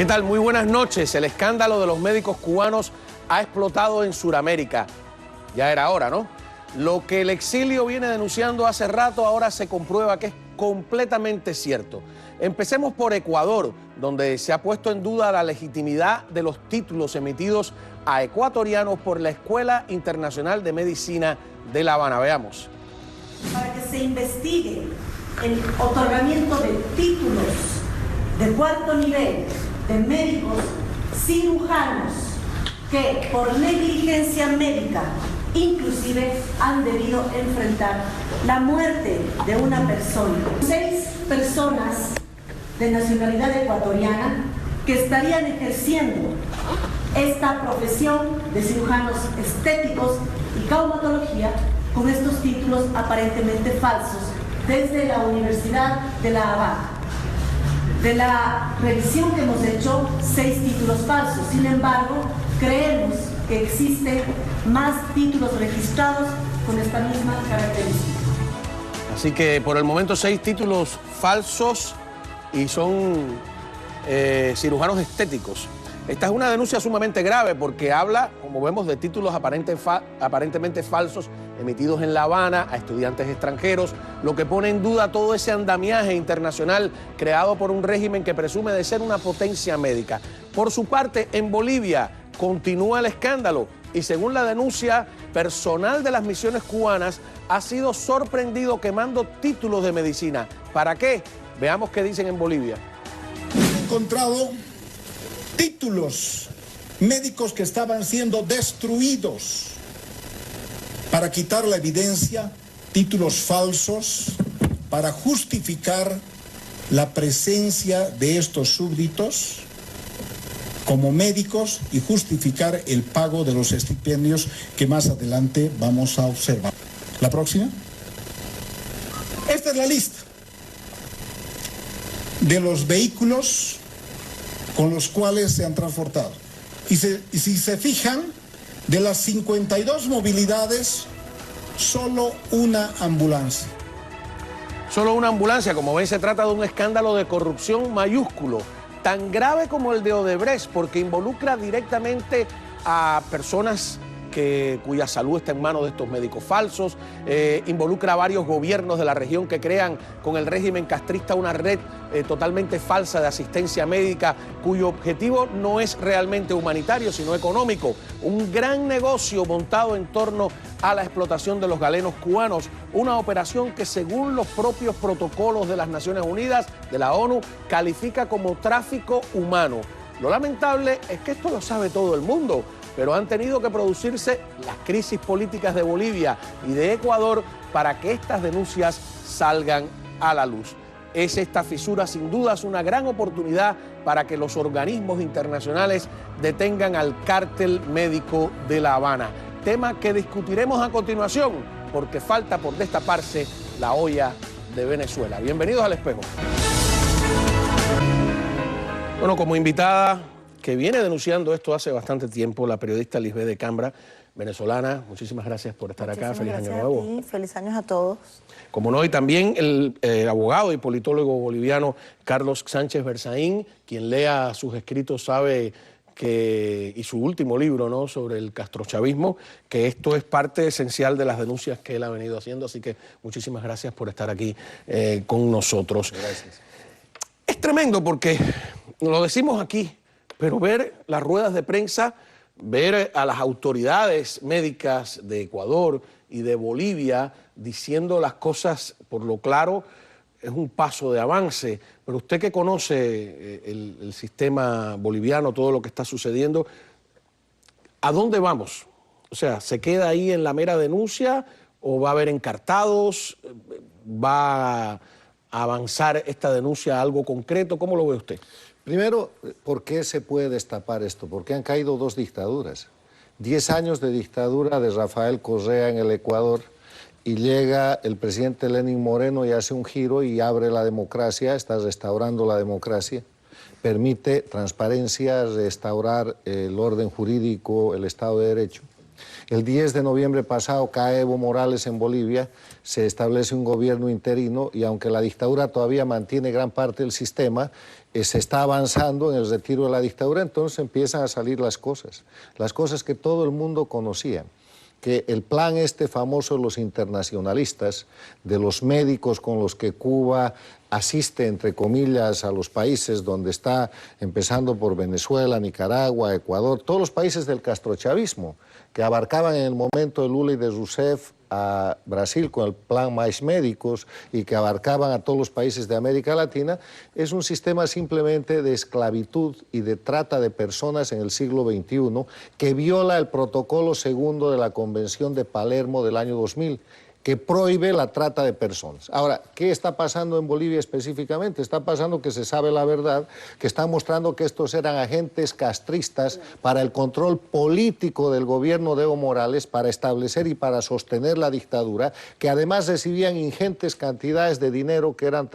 ¿Qué tal? Muy buenas noches. El escándalo de los médicos cubanos ha explotado en Sudamérica. Ya era hora, ¿no? Lo que el exilio viene denunciando hace rato ahora se comprueba que es completamente cierto. Empecemos por Ecuador, donde se ha puesto en duda la legitimidad de los títulos emitidos a ecuatorianos por la Escuela Internacional de Medicina de La Habana. Veamos. Para que se investigue el otorgamiento de títulos de cuarto nivel de médicos cirujanos que por negligencia médica inclusive han debido enfrentar la muerte de una persona. 6 personas de nacionalidad ecuatoriana que estarían ejerciendo esta profesión de cirujanos estéticos y traumatología con estos títulos aparentemente falsos desde la Universidad de La Habana. De la revisión que hemos hecho, 6 títulos falsos. Sin embargo, creemos que existen más títulos registrados con esta misma característica. Así que por el momento 6 títulos falsos y son cirujanos estéticos. Esta es una denuncia sumamente grave porque habla, como vemos, de títulos aparentemente falsos emitidos en La Habana a estudiantes extranjeros, lo que pone en duda todo ese andamiaje internacional creado por un régimen que presume de ser una potencia médica. Por su parte, en Bolivia continúa el escándalo y según la denuncia, personal de las misiones cubanas ha sido sorprendido quemando títulos de medicina. ¿Para qué? Veamos qué dicen en Bolivia. He encontrado títulos médicos que estaban siendo destruidos para quitar la evidencia, títulos falsos para justificar la presencia de estos súbditos como médicos y justificar el pago de los estipendios que más adelante vamos a observar. ¿La próxima? Esta es la lista de los vehículos con los cuales se han transportado. Y si se fijan, de las 52 movilidades, solo una ambulancia. Solo una ambulancia. Como ven, se trata de un escándalo de corrupción mayúsculo, tan grave como el de Odebrecht, porque involucra directamente a personas cuya salud está en manos de estos médicos falsos, involucra a varios gobiernos de la región que crean con el régimen castrista una red totalmente falsa de asistencia médica cuyo objetivo no es realmente humanitario sino económico, un gran negocio montado en torno a la explotación de los galenos cubanos, una operación que según los propios protocolos de las Naciones Unidas, de la ONU, califica como tráfico humano. Lo lamentable es que esto lo sabe todo el mundo, pero han tenido que producirse las crisis políticas de Bolivia y de Ecuador para que estas denuncias salgan a la luz. Es esta fisura sin dudas una gran oportunidad para que los organismos internacionales detengan al cártel médico de La Habana. Tema que discutiremos a continuación porque falta por destaparse la olla de Venezuela. Bienvenidos al Espejo. Bueno, como invitada que viene denunciando esto hace bastante tiempo, la periodista Lisbeth de Cambra, venezolana. Muchísimas gracias por estar acá. Feliz año nuevo. A ti. Feliz años a todos. Como no, y también el abogado y politólogo boliviano Carlos Sánchez Berzaín, quien lea sus escritos sabe que, y su último libro, ¿no?, sobre el castrochavismo, que esto es parte esencial de las denuncias que él ha venido haciendo. Así que muchísimas gracias por estar aquí con nosotros. Gracias. Es tremendo porque lo decimos aquí, pero ver las ruedas de prensa, ver a las autoridades médicas de Ecuador y de Bolivia diciendo las cosas por lo claro, es un paso de avance. Pero usted que conoce el sistema boliviano, todo lo que está sucediendo, ¿a dónde vamos? O sea, ¿se queda ahí en la mera denuncia o va a haber encartados? ¿Va a avanzar esta denuncia a algo concreto? ¿Cómo lo ve usted? Primero, ¿por qué se puede destapar esto? Porque han caído 2 dictaduras. 10 años de dictadura de Rafael Correa en el Ecuador y llega el presidente Lenín Moreno y hace un giro y abre la democracia, está restaurando la democracia, permite transparencia, restaurar el orden jurídico, el Estado de Derecho. El 10 de noviembre pasado cae Evo Morales en Bolivia, se establece un gobierno interino y aunque la dictadura todavía mantiene gran parte del sistema, se está avanzando en el retiro de la dictadura, entonces empiezan a salir las cosas que todo el mundo conocía. Que el plan este famoso de los internacionalistas, de los médicos con los que Cuba asiste, entre comillas, a los países donde está, empezando por Venezuela, Nicaragua, Ecuador, todos los países del castrochavismo, que abarcaban en el momento de Lula y de Rousseff a Brasil con el plan Mais Médicos y que abarcaban a todos los países de América Latina, es un sistema simplemente de esclavitud y de trata de personas en el siglo XXI que viola el protocolo segundo de la Convención de Palermo del año 2000, que prohíbe la trata de personas. Ahora, ¿qué está pasando en Bolivia específicamente? Está pasando que se sabe la verdad, que están mostrando que estos eran agentes castristas para el control político del gobierno de Evo Morales, para establecer y para sostener la dictadura, que además recibían ingentes cantidades de dinero que eran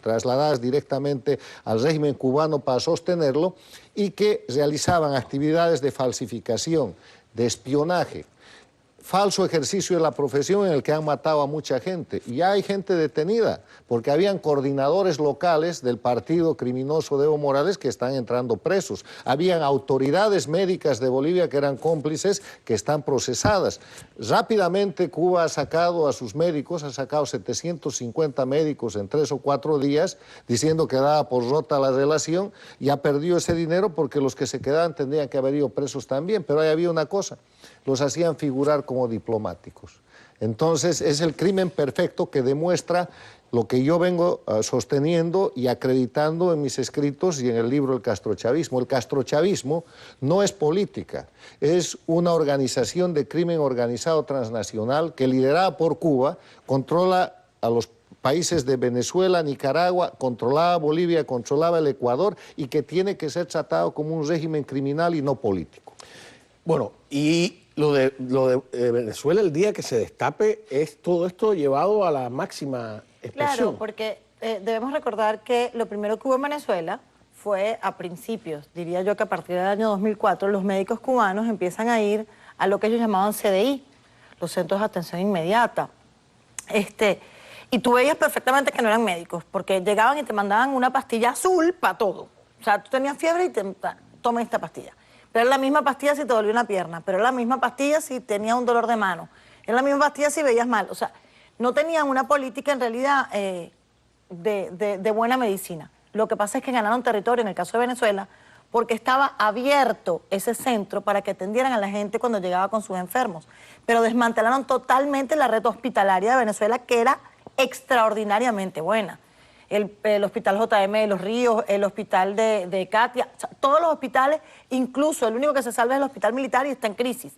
trasladadas directamente al régimen cubano para sostenerlo y que realizaban actividades de falsificación, de espionaje, falso ejercicio de la profesión en el que han matado a mucha gente. Y ya hay gente detenida, porque habían coordinadores locales del partido criminoso de Evo Morales que están entrando presos. Habían autoridades médicas de Bolivia que eran cómplices que están procesadas. Rápidamente Cuba ha sacado a sus médicos, ha sacado 750 médicos en 3 o 4 días, diciendo que daba por rota la relación, y ha perdido ese dinero porque los que se quedaban tendrían que haber ido presos también. Pero ahí había una cosa: los hacían figurar como diplomáticos. Entonces es el crimen perfecto que demuestra lo que yo vengo sosteniendo y acreditando en mis escritos y en el libro El castrochavismo. El castrochavismo no es política, es una organización de crimen organizado transnacional que, liderada por Cuba, controla a los países de Venezuela, Nicaragua, controlaba Bolivia, controlaba el Ecuador, y que tiene que ser tratado como un régimen criminal y no político. Bueno, y lo de Venezuela, el día que se destape, es todo esto llevado a la máxima expresión. Claro, porque debemos recordar que lo primero que hubo en Venezuela fue a principios, diría yo que a partir del año 2004, los médicos cubanos empiezan a ir a lo que ellos llamaban CDI, los Centros de Atención Inmediata. Y tú veías perfectamente que no eran médicos, porque llegaban y te mandaban una pastilla azul para todo. O sea, tú tenías fiebre y toma esta pastilla. Pero es la misma pastilla si te dolió una pierna, pero es la misma pastilla si tenías un dolor de mano, es la misma pastilla si veías mal. O sea, no tenían una política en realidad de buena medicina. Lo que pasa es que ganaron territorio en el caso de Venezuela porque estaba abierto ese centro para que atendieran a la gente cuando llegaba con sus enfermos. Pero desmantelaron totalmente la red hospitalaria de Venezuela, que era extraordinariamente buena. El hospital JM de Los Ríos, el hospital de Katia, o sea, todos los hospitales, incluso el único que se salva es el hospital militar y está en crisis,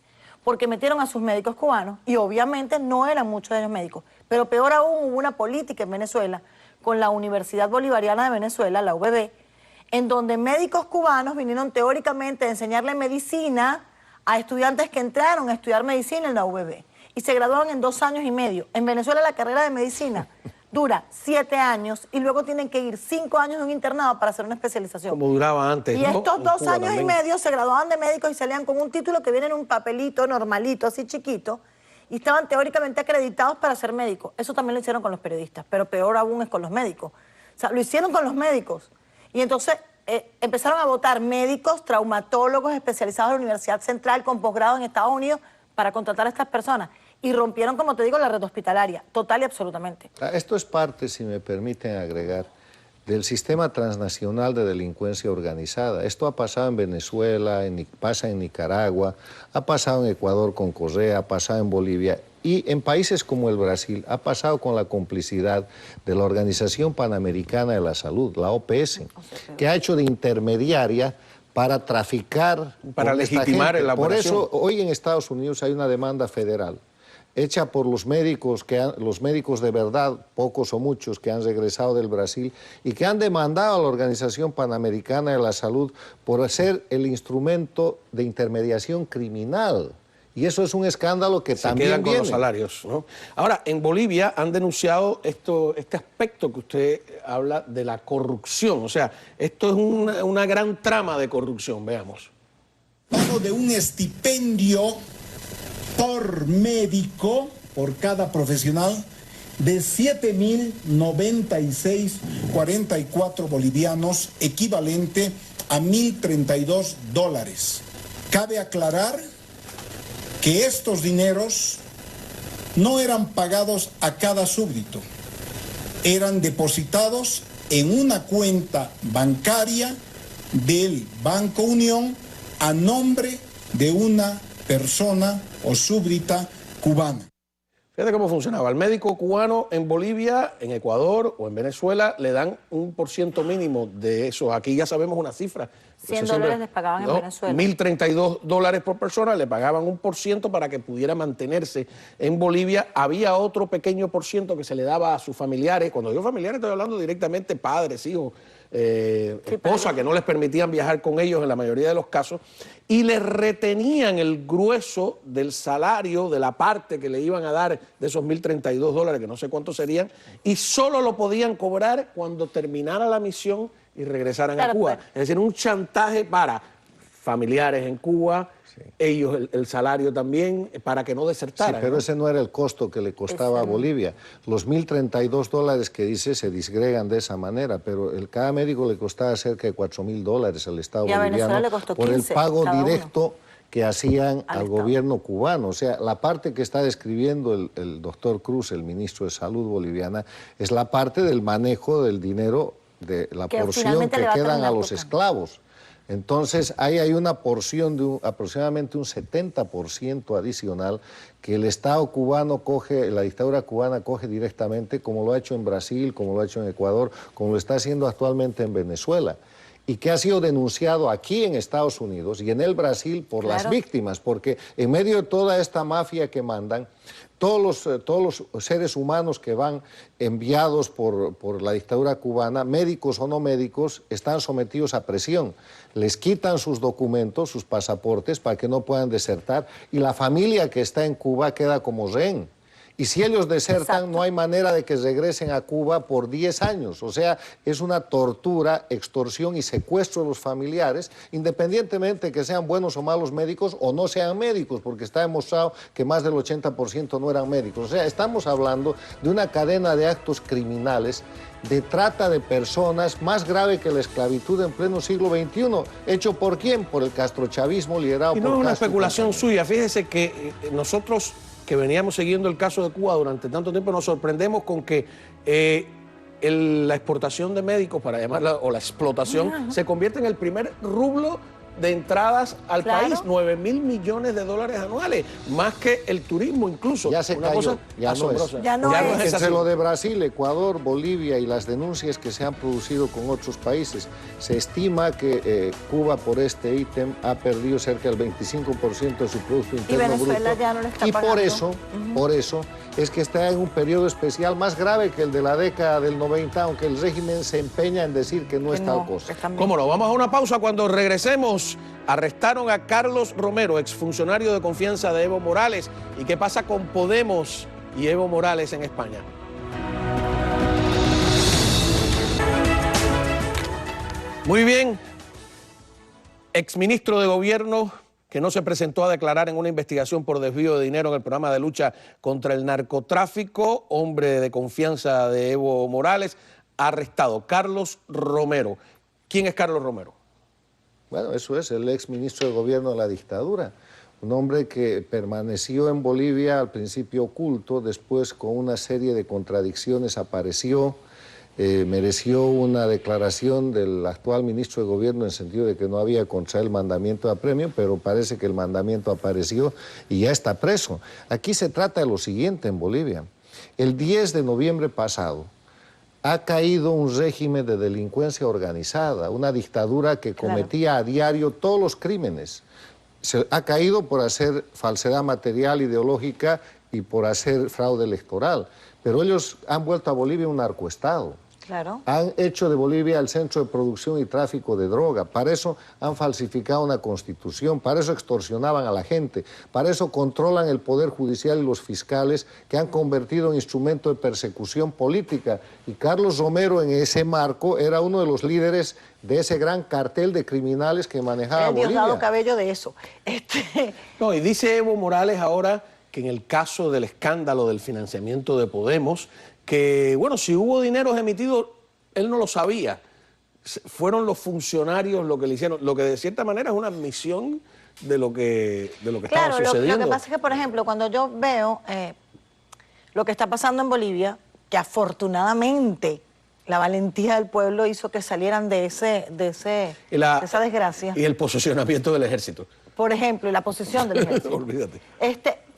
porque metieron a sus médicos cubanos y obviamente no eran muchos de ellos médicos. Pero peor aún, hubo una política en Venezuela con la Universidad Bolivariana de Venezuela, la UBB, en donde médicos cubanos vinieron teóricamente a enseñarle medicina a estudiantes que entraron a estudiar medicina en la UBB y se graduaron en 2 años y medio. En Venezuela la carrera de medicina dura 7 años y luego tienen que ir 5 años de un internado para hacer una especialización. Como duraba antes, y ¿no? estos 2 años y medio se graduaban de médicos y salían con un título que viene en un papelito normalito, así chiquito, y estaban teóricamente acreditados para ser médicos. Eso también lo hicieron con los periodistas, pero peor aún es con los médicos. O sea, lo hicieron con los médicos. Y entonces empezaron a votar médicos, traumatólogos especializados en la Universidad Central con posgrado en Estados Unidos para contratar a estas personas. Y rompieron, como te digo, la red hospitalaria, total y absolutamente. Esto es parte, si me permiten agregar, del sistema transnacional de delincuencia organizada. Esto ha pasado en Venezuela, pasa en Nicaragua, ha pasado en Ecuador con Correa, ha pasado en Bolivia y en países como el Brasil ha pasado con la complicidad de la Organización Panamericana de la Salud, la OPS, que ha hecho de intermediaria para traficar, para legitimar la Por operación. eso hoy en Estados Unidos hay una demanda federal hecha por los médicos de verdad, pocos o muchos, que han regresado del Brasil y que han demandado a la Organización Panamericana de la Salud por ser el instrumento de intermediación criminal. Y eso es un escándalo que también quedan con viene. los salarios, ¿no? Ahora, en Bolivia han denunciado este aspecto que usted habla de la corrupción. O sea, esto es una gran trama de corrupción, veamos. Pago de un estipendio por médico, por cada profesional, de 7.096,44 bolivianos, equivalente a $1.032. Cabe aclarar que estos dineros no eran pagados a cada súbdito, eran depositados en una cuenta bancaria del Banco Unión a nombre de una persona o súbdita cubana. Fíjate cómo funcionaba. Al médico cubano en Bolivia, en Ecuador o en Venezuela le dan un % mínimo de eso. Aquí ya sabemos una cifra. $100 les pagaban en Venezuela. $1.032 por persona, le pagaban un % para que pudiera mantenerse en Bolivia. Había otro pequeño % que se le daba a sus familiares. Cuando digo familiares estoy hablando directamente padres, hijos, esposas, que no les permitían viajar con ellos en la mayoría de los casos, y les retenían el grueso del salario, de la parte que le iban a dar de esos $1.032, que no sé cuántos serían, y solo lo podían cobrar cuando terminara la misión y regresaran a Cuba. Es decir, un chantaje para familiares en Cuba, ellos el salario también, para que no desertaran. Sí, pero ¿no? ese no era el costo que le costaba a Bolivia. Los $1.032 que dice se disgregan de esa manera, pero cada médico le costaba cerca de $4.000 al Estado boliviano le costó por el 15 pago cada directo que hacían al Estado. gobierno cubano. O sea, la parte que está describiendo el doctor Cruz, el ministro de Salud boliviana, es la parte del manejo del dinero, de la porción que quedan a los esclavos. Entonces, ahí hay una porción de aproximadamente un 70% adicional que el Estado cubano coge, la dictadura cubana coge directamente, como lo ha hecho en Brasil, como lo ha hecho en Ecuador, como lo está haciendo actualmente en Venezuela, y que ha sido denunciado aquí en Estados Unidos y en el Brasil por las víctimas, porque en medio de toda esta mafia que mandan, todos los seres humanos que van enviados por la dictadura cubana, médicos o no médicos, están sometidos a presión. Les quitan sus documentos, sus pasaportes, para que no puedan desertar, y la familia que está en Cuba queda como rehén. Y si ellos desertan, no hay manera de que regresen a Cuba por 10 años. O sea, es una tortura, extorsión y secuestro de los familiares, independientemente que sean buenos o malos médicos o no sean médicos, porque está demostrado que más del 80% no eran médicos. O sea, estamos hablando de una cadena de actos criminales, de trata de personas, más grave que la esclavitud en pleno siglo XXI. ¿Hecho por quién? Por el castrochavismo liderado por Castro. Y no es una especulación suya. Fíjese que nosotros, que veníamos siguiendo el caso de Cuba durante tanto tiempo, nos sorprendemos con que la exportación de médicos, para llamarla, o la explotación, se convierte en el primer rublo de entradas al país, $9.000 millones anuales, más que el turismo incluso. Ya se una cayó, cosa ya asombrosa. no es. Ya no es Entre así. lo de Brasil, Ecuador, Bolivia y las denuncias que se han producido con otros países, se estima que Cuba por este ítem ha perdido cerca del 25% de su Producto Interno Bruto. Venezuela ya no le está y pagando. por eso es que está en un periodo especial más grave que el de la década del 90, aunque el régimen se empeña en decir que no es tal cosa. ¿Cómo no? Vamos a una pausa. Cuando regresemos, arrestaron a Carlos Romero, exfuncionario de confianza de Evo Morales. ¿Y qué pasa con Podemos y Evo Morales en España? Muy bien. Exministro de Gobierno que no se presentó a declarar en una investigación por desvío de dinero en el programa de lucha contra el narcotráfico, hombre de confianza de Evo Morales, arrestado. Carlos Romero. ¿Quién es Carlos Romero? Bueno, eso es, el exministro de Gobierno de la dictadura. Un hombre que permaneció en Bolivia al principio oculto, después con una serie de contradicciones apareció, mereció una declaración del actual ministro de Gobierno en el sentido de que no había contra él mandamiento de apremio, pero parece que el mandamiento apareció y ya está preso. Aquí se trata de lo siguiente en Bolivia. El 10 de noviembre pasado ha caído un régimen de delincuencia organizada, una dictadura que cometía a diario todos los crímenes. Ha caído por hacer falsedad material, ideológica y por hacer fraude electoral. Pero ellos han vuelto a Bolivia un narcoestado. Claro. Han hecho de Bolivia el centro de producción y tráfico de droga. Para eso han falsificado una constitución, para eso extorsionaban a la gente, para eso controlan el poder judicial y los fiscales que han convertido en instrumento de persecución política. Y Carlos Romero en ese marco era uno de los líderes de ese gran cartel de criminales que manejaba Bolivia. Diosdado Cabello de eso. No, y dice Evo Morales ahora que en el caso del escándalo del financiamiento de Podemos, que, bueno, si hubo dineros emitidos, él no lo sabía. Fueron los funcionarios lo que le hicieron, lo que de cierta manera es una admisión de lo que estaba sucediendo. Lo que pasa es que, por ejemplo, cuando yo veo lo que está pasando en Bolivia, que afortunadamente la valentía del pueblo hizo que salieran de esa desgracia. Y el posicionamiento del ejército. Por ejemplo, y la posición del ejército. Olvídate.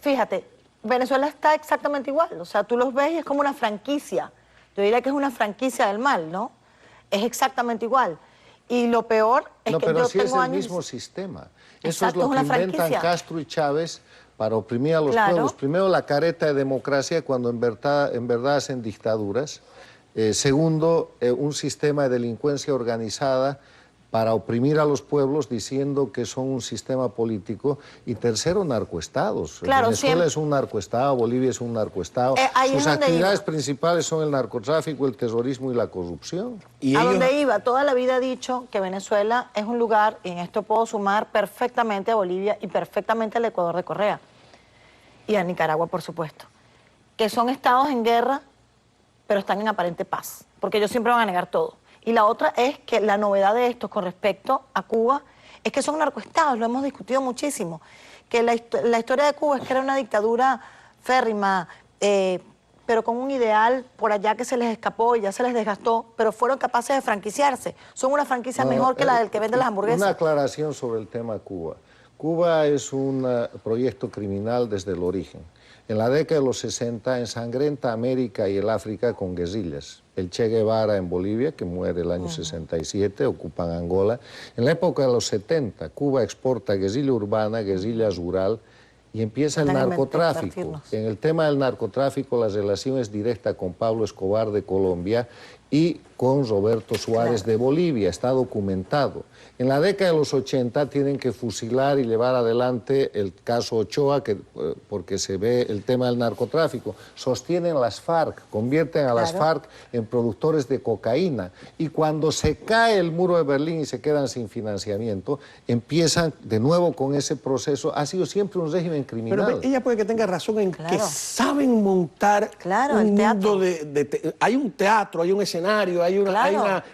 Fíjate, Venezuela está exactamente igual. O sea, tú los ves y es como una franquicia. Yo diría que es una franquicia del mal, ¿no? Es exactamente igual. Y lo peor es que pero yo sí tengo es el años... mismo sistema. Eso Exacto, es lo que es una inventan franquicia. Castro y Chávez para oprimir a los pueblos. Primero, la careta de democracia cuando en verdad hacen dictaduras. Segundo, un sistema de delincuencia organizada para oprimir a los pueblos diciendo que son un sistema político. Y tercero, narcoestados. Claro, Venezuela es un narcoestado, Bolivia es un narcoestado. Sus actividades principales son el narcotráfico, el terrorismo y la corrupción. Donde iba, toda la vida he dicho que Venezuela es un lugar, y en esto puedo sumar perfectamente a Bolivia y perfectamente al Ecuador de Correa. Y a Nicaragua, por supuesto. Que son estados en guerra, pero están en aparente paz. Porque ellos siempre van a negar todo. Y la otra es que la novedad de estos con respecto a Cuba es que son narcoestados, lo hemos discutido muchísimo. Que la historia de Cuba es que era una dictadura férrima, pero con un ideal por allá que se les escapó y ya se les desgastó, pero fueron capaces de franquiciarse. Son una franquicia mejor que la del que vende las hamburguesas. Una aclaración sobre el tema Cuba. Cuba es un proyecto criminal desde el origen. En la década de los 60 ensangrenta América y el África con guerrillas. El Che Guevara en Bolivia, que muere el año 67, ocupan Angola. En la época de los 70, Cuba exporta guerrilla urbana, guerrilla rural, y empieza el narcotráfico. En el tema del narcotráfico, la relación es directa con Pablo Escobar de Colombia y con Roberto Suárez de Bolivia, está documentado. En la década de los 80 tienen que fusilar y llevar adelante el caso Ochoa, porque se ve el tema del narcotráfico. Sostienen las FARC, convierten a las FARC en productores de cocaína. Y cuando se cae el muro de Berlín y se quedan sin financiamiento, empiezan de nuevo con ese proceso. Ha sido siempre un régimen criminal. Pero ella puede que tenga razón en que saben montar un mundo hay un teatro, hay un escenario, hay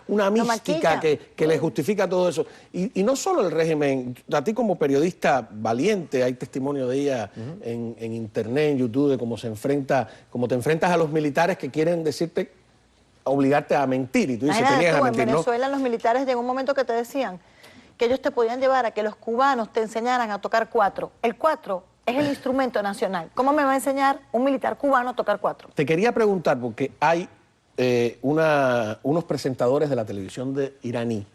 una mística que les justifica todo eso. Y no solo el régimen, a ti como periodista valiente, hay testimonio de ella en internet, en YouTube, de cómo te enfrentas a los militares que quieren decirte, obligarte a mentir, y tú dices, te niegas a mentir, en Venezuela los militares llegó un momento que te decían que ellos te podían llevar a que los cubanos te enseñaran a tocar cuatro. El cuatro es el instrumento nacional. ¿Cómo me va a enseñar un militar cubano a tocar cuatro? Te quería preguntar, porque hay unos presentadores de la televisión iraní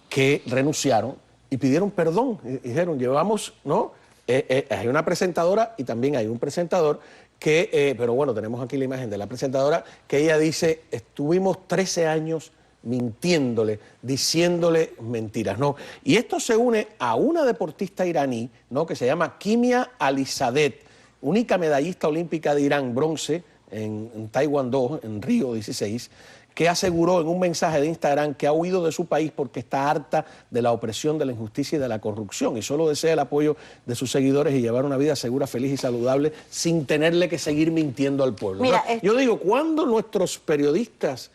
que renunciaron y pidieron perdón. Y dijeron, llevamos, ¿no? Hay una presentadora y también hay un presentador que, pero bueno, tenemos aquí la imagen de la presentadora, que ella dice, estuvimos 13 años mintiéndole, diciéndole mentiras, ¿no? Y esto se une a una deportista iraní, ¿no? Que se llama Kimia Alizadeh, única medallista olímpica de Irán, bronce, en Taekwondo, en Río 16, que aseguró en un mensaje de Instagram que ha huido de su país porque está harta de la opresión, de la injusticia y de la corrupción, y solo desea el apoyo de sus seguidores y llevar una vida segura, feliz y saludable sin tenerle que seguir mintiendo al pueblo. Mira, yo digo, ¿cuándo nuestros periodistas,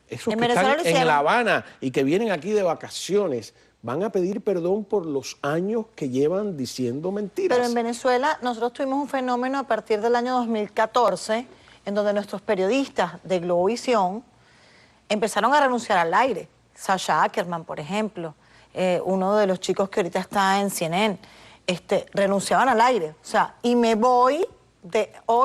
esos que están en La Habana y que vienen aquí de vacaciones, van a pedir perdón por los años que llevan diciendo mentiras? Pero en Venezuela nosotros tuvimos un fenómeno a partir del año 2014 en donde nuestros periodistas de Globovisión empezaron a renunciar al aire. Sasha Ackerman, por ejemplo, uno de los chicos que ahorita está en CNN, renunciaban al aire. O sea, y me voy,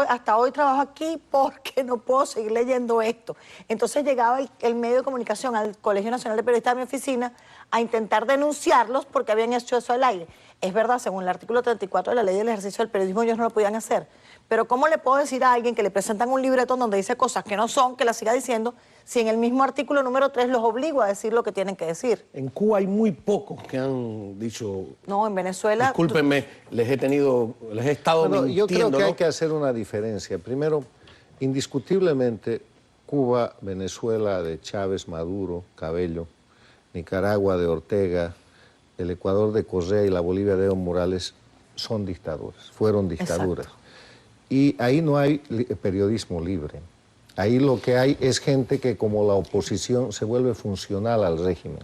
hasta hoy trabajo aquí porque no puedo seguir leyendo esto. Entonces llegaba el medio de comunicación al Colegio Nacional de Periodistas de mi oficina a intentar denunciarlos porque habían hecho eso al aire. Es verdad, según el artículo 34 de la Ley del Ejercicio del Periodismo, ellos no lo podían hacer. Pero ¿cómo le puedo decir a alguien que le presentan un libreto donde dice cosas que no son, que las siga diciendo, si en el mismo artículo número 3 los obligo a decir lo que tienen que decir? En Cuba hay muy pocos que han dicho... No, en Venezuela... Discúlpenme, les he estado mintiendo, yo creo que ¿no? hay que hacer una diferencia. Primero, indiscutiblemente, Cuba, Venezuela de Chávez, Maduro, Cabello, Nicaragua de Ortega, el Ecuador de Correa y la Bolivia de Evo Morales son dictaduras, fueron dictaduras. Exacto. Y ahí no hay periodismo libre. Ahí lo que hay es gente que, como la oposición, se vuelve funcional al régimen.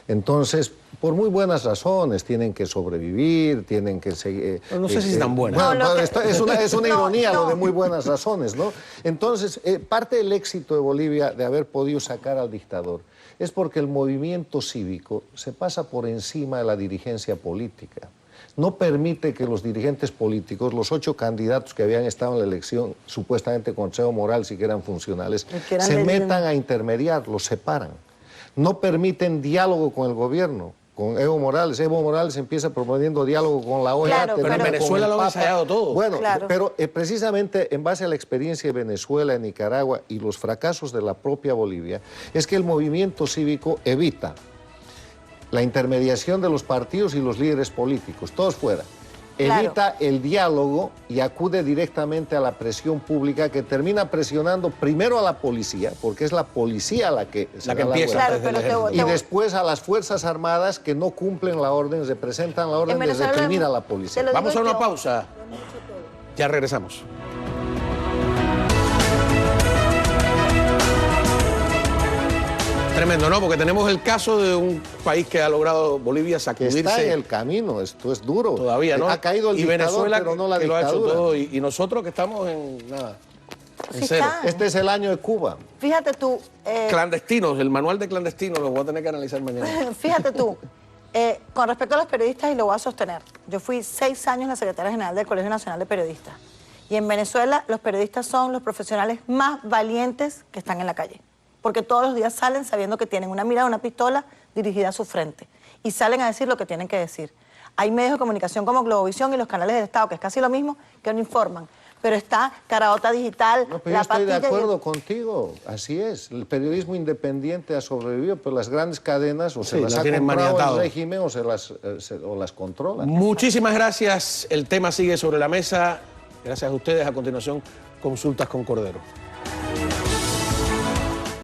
Entonces, por muy buenas razones, tienen que sobrevivir, tienen que seguir... No sé si es tan buena. Bueno, No, es una ironía no. lo de muy buenas razones, ¿no? Entonces, parte del éxito de Bolivia de haber podido sacar al dictador es porque el movimiento cívico se pasa por encima de la dirigencia política. No permite que los dirigentes políticos, los 8 candidatos que habían estado en la elección, supuestamente con Evo Morales y que eran funcionales, se metan a intermediar, los separan. No permiten diálogo con el gobierno, con Evo Morales. Evo Morales empieza proponiendo diálogo con la OEA. Claro, pero en Venezuela lo han ensayado todo. Bueno, Claro. pero precisamente en base a la experiencia de Venezuela, en Nicaragua y los fracasos de la propia Bolivia, es que el movimiento cívico evita la intermediación de los partidos y los líderes políticos, todos fuera. Claro. Evita el diálogo y acude directamente a la presión pública, que termina presionando primero a la policía, porque es la policía la que empieza. huelga. Claro, desde el pero ejército. Y después a las Fuerzas Armadas que no cumplen la orden, representan la orden de Venezuela reprimir a la te policía. lo digo Vamos a una yo. pausa. Ya regresamos. Tremendo, ¿no? Porque tenemos el caso de un país que ha logrado, Bolivia, Que sacudirse está en el camino, esto es duro. todavía, ¿no? Ha caído el y dictador, Venezuela, pero no la que lo ha hecho dictadura. todo. Y nosotros que estamos en nada, en Sí cero. está. Este es el año de Cuba. Fíjate tú, Clandestinos, el manual de clandestinos lo voy a tener que analizar mañana. fíjate tú, con respecto a los periodistas, y lo voy a sostener, yo fui 6 años la secretaria general del Colegio Nacional de Periodistas. Y en Venezuela los periodistas son los profesionales más valientes que están en la calle. Porque todos los días salen sabiendo que tienen una mira, una pistola dirigida a su frente. Y salen a decir lo que tienen que decir. Hay medios de comunicación como Globovisión y los canales del Estado, que es casi lo mismo, que no informan. Pero está Caraota Digital, No, pero La yo estoy de Patilla y acuerdo contigo, así es. El periodismo independiente ha sobrevivido, pero las grandes cadenas o se Sí, las lo ha tienen comprado maniatado. el régimen o las controlan. Muchísimas gracias. El tema sigue sobre la mesa. Gracias a ustedes. A continuación, consultas con Cordero.